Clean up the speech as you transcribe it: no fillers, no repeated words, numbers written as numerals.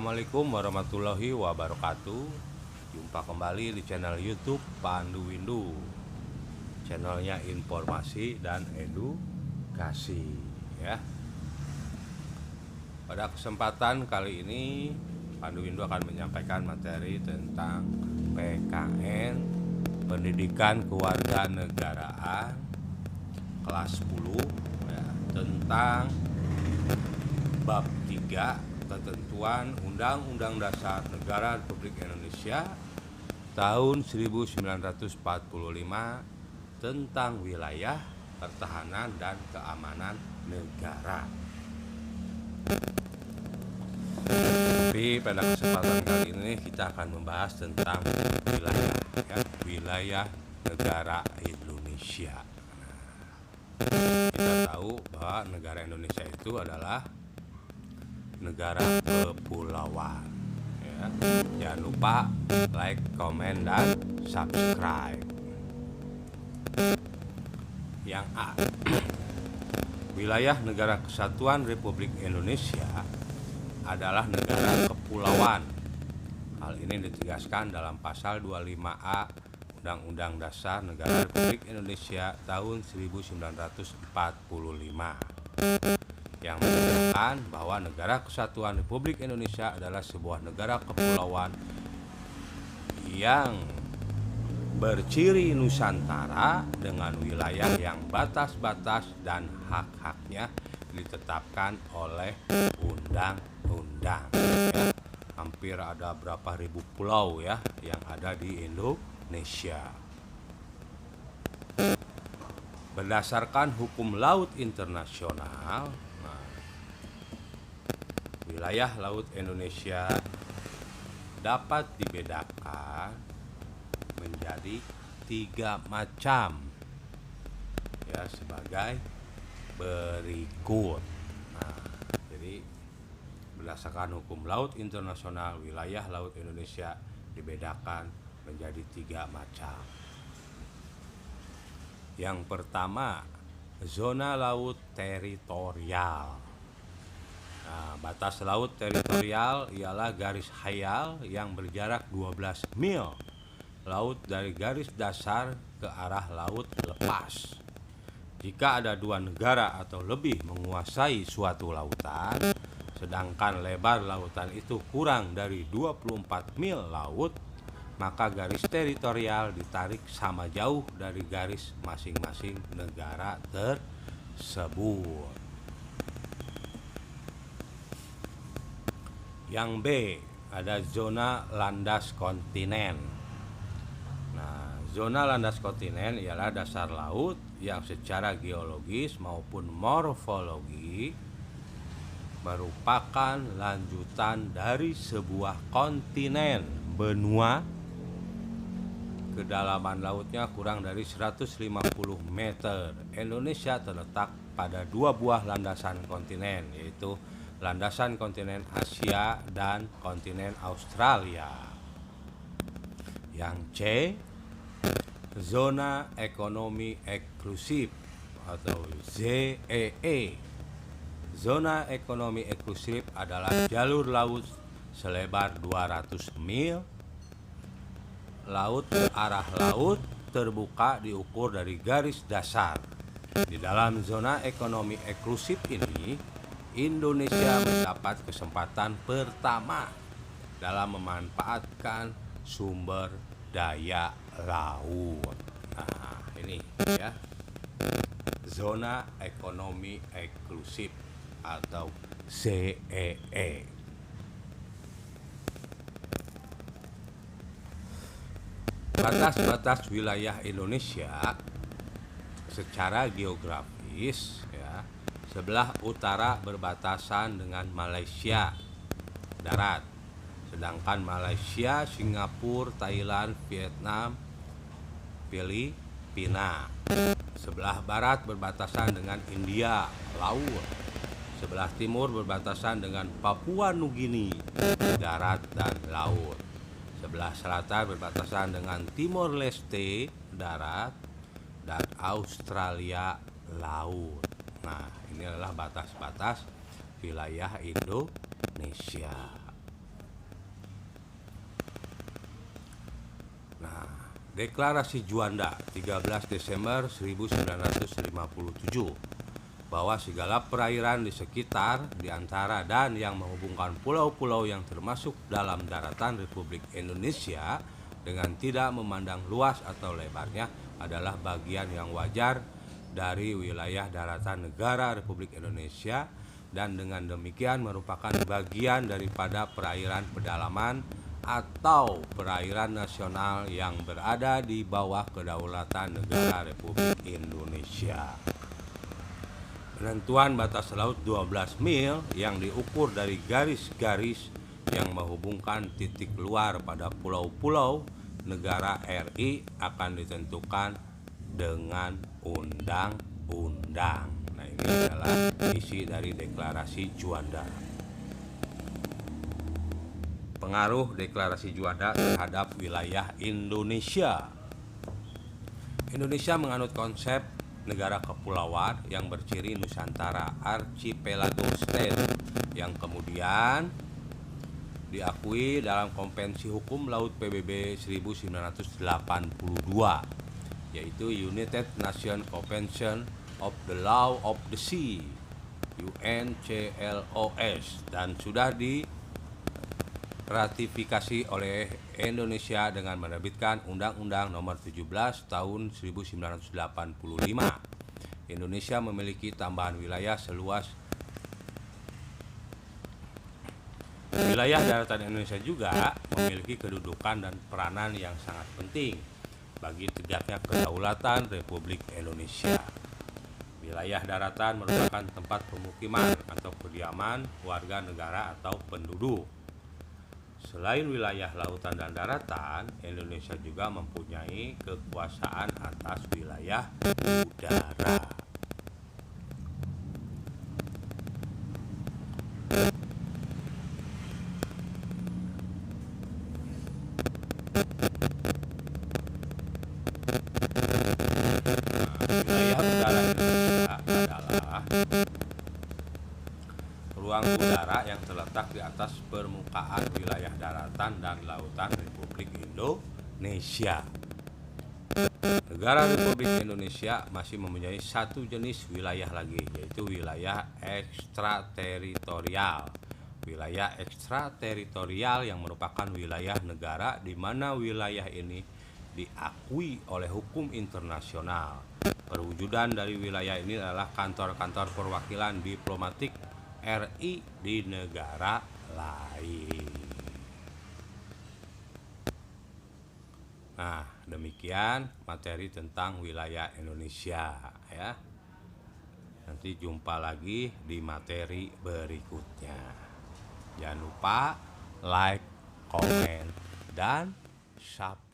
Assalamualaikum warahmatullahi wabarakatuh. Jumpa kembali di channel YouTube Pandu Windu. Channelnya informasi dan edukasi ya. Pada kesempatan kali ini Pandu Windu akan menyampaikan materi tentang PKN Pendidikan Kewarganegaraan kelas 10 ya, tentang bab 3 ketentuan Undang-Undang Dasar Negara Republik Indonesia tahun 1945 tentang wilayah, pertahanan, dan keamanan negara. Tapi pada kesempatan kali ini kita akan membahas tentang wilayah, ya, wilayah negara Indonesia. Kita tahu bahwa negara Indonesia itu adalah negara kepulauan ya. Jangan lupa like, comment, dan subscribe. Yang A, wilayah negara kesatuan Republik Indonesia adalah negara kepulauan. Hal ini ditegaskan dalam pasal 25A Undang-Undang Dasar Negara Republik Indonesia tahun 1945 yang menyatakan bahwa negara kesatuan Republik Indonesia adalah sebuah negara kepulauan yang berciri Nusantara dengan wilayah yang batas-batas dan hak-haknya ditetapkan oleh undang-undang ya. Hampir ada berapa ribu pulau ya yang ada di Indonesia. Berdasarkan hukum laut internasional, wilayah laut Indonesia dapat dibedakan menjadi 3 macam ya, sebagai berikut. Jadi berdasarkan hukum laut internasional, wilayah laut Indonesia dibedakan menjadi 3 macam. Yang pertama, zona laut teritorial. Batas laut teritorial ialah garis hayal yang berjarak 12 mil laut dari garis dasar ke arah laut lepas. Jika ada 2 negara atau lebih menguasai suatu lautan, sedangkan lebar lautan itu kurang dari 24 mil laut, maka garis teritorial ditarik sama jauh dari garis masing-masing negara tersebut. Yang B, ada zona landas kontinen. Zona landas kontinen ialah dasar laut yang secara geologis maupun morfologi merupakan lanjutan dari sebuah kontinen benua. Kedalaman lautnya kurang dari 150 meter. Indonesia terletak pada 2 buah landasan kontinen, yaitu landasan kontinen Asia dan kontinen Australia. Yang C, zona ekonomi eksklusif atau ZEE. Zona ekonomi eksklusif adalah jalur laut selebar 200 mil. Laut ke arah laut terbuka diukur dari garis dasar. Di dalam zona ekonomi eksklusif ini, Indonesia mendapat kesempatan pertama dalam memanfaatkan sumber daya laut. Ini ya, zona ekonomi eksklusif atau ZEE. Batas-batas wilayah Indonesia secara geografis ya, sebelah utara berbatasan dengan Malaysia darat, sedangkan Malaysia, Singapura, Thailand, Vietnam, Filipina. Sebelah barat berbatasan dengan India laut. Sebelah timur berbatasan dengan Papua Nugini darat dan laut. Sebelah selatan berbatasan dengan Timor Leste darat dan Australia laut. Ini adalah batas-batas wilayah Indonesia. Deklarasi Juanda 13 Desember 1957 bahwa segala perairan di sekitar, di antara dan yang menghubungkan pulau-pulau yang termasuk dalam daratan Republik Indonesia dengan tidak memandang luas atau lebarnya adalah bagian yang wajar dari wilayah daratan negara Republik Indonesia, dan dengan demikian merupakan bagian daripada perairan pedalaman atau perairan nasional yang berada di bawah kedaulatan negara Republik Indonesia. Penentuan batas laut 12 mil yang diukur dari garis-garis yang menghubungkan titik luar pada pulau-pulau negara RI akan ditentukan dengan undang-undang. Nah, ini adalah isi dari Deklarasi Juanda. Pengaruh Deklarasi Juanda terhadap wilayah Indonesia. Indonesia menganut konsep negara kepulauan yang berciri Nusantara Archipelago State yang kemudian diakui dalam Konvensi Hukum Laut PBB 1982, yaitu United Nations Convention of the Law of the Sea UNCLOS, dan sudah diratifikasi oleh Indonesia dengan menerbitkan Undang-Undang Nomor 17 Tahun 1985. Indonesia memiliki tambahan wilayah seluas wilayah daratan Indonesia juga memiliki kedudukan dan peranan yang sangat penting bagi tegaknya kedaulatan Republik Indonesia. Wilayah daratan merupakan tempat pemukiman atau kediaman warga negara atau penduduk. Selain wilayah lautan dan daratan, Indonesia juga mempunyai kekuasaan atas wilayah udara. Wilayah udara Indonesia adalah ruang udara yang terletak di atas permukaan wilayah daratan dan lautan Republik Indonesia. Negara Republik Indonesia masih mempunyai satu jenis wilayah lagi, yaitu wilayah ekstrateritorial. Wilayah ekstrateritorial yang merupakan wilayah negara di mana wilayah ini diakui oleh hukum internasional. Perwujudan dari wilayah ini adalah kantor-kantor perwakilan diplomatik RI di negara lain. Nah, demikian materi tentang wilayah Indonesia ya. Nanti jumpa lagi di materi berikutnya. Jangan lupa like, komen, dan subscribe.